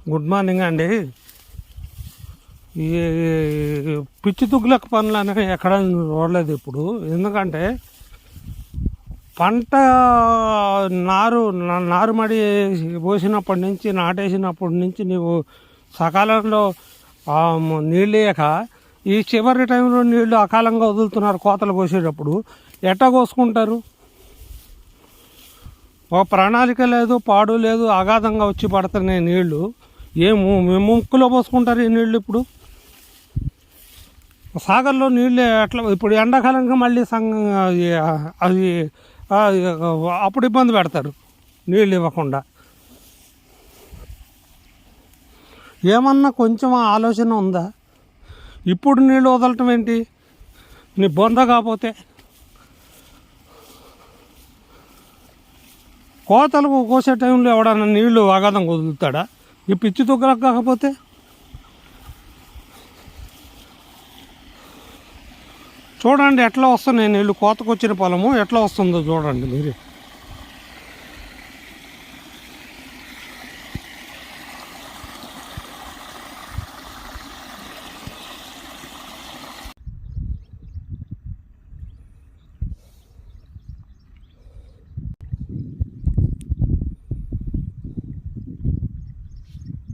Good morning అండి. ఈ పిచ్చి తుగ్గులకు పనులు అనేవి ఎక్కడ చూడలేదు ఇప్పుడు. ఎందుకంటే పంట నారుమడి పోసినప్పటి నుంచి, నాటేసినప్పటి నుంచి నీవు సకాలంలో నీళ్ళు వేయక ఈ చివరి టైంలో నీళ్లు అకాలంగా వదులుతున్నారు. కోతలు కోసేటప్పుడు ఎట్టా కోసుకుంటారు? ఒక ప్రణాళిక లేదు, పాడు లేదు, అగాధంగా వచ్చి పడుతున్నాయి నీళ్లు. ముక్కులో పోసుకుంటారు ఈ నీళ్ళు. ఇప్పుడు సాగర్లో నీళ్ళు ఎట్లా? ఇప్పుడు ఎండాకాలంగా మళ్ళీ అది అప్పుడు ఇబ్బంది పెడతారు నీళ్ళు ఇవ్వకుండా. ఏమన్నా కొంచెం ఆలోచన ఉందా? ఇప్పుడు నీళ్ళు వదలటం ఏంటి? నీ బొంద కాకపోతే కోతలకు కోసే టైంలో ఎవడన్నా నీళ్లు అగాధంగా వదులుతాడా? ఈ పిచ్చి తుగ్గలకు కాకపోతే చూడండి ఎట్లా వస్తున్నాయి నీళ్ళు. కోతకు వచ్చిన పొలము ఎట్లా వస్తుందో చూడండి మీరు.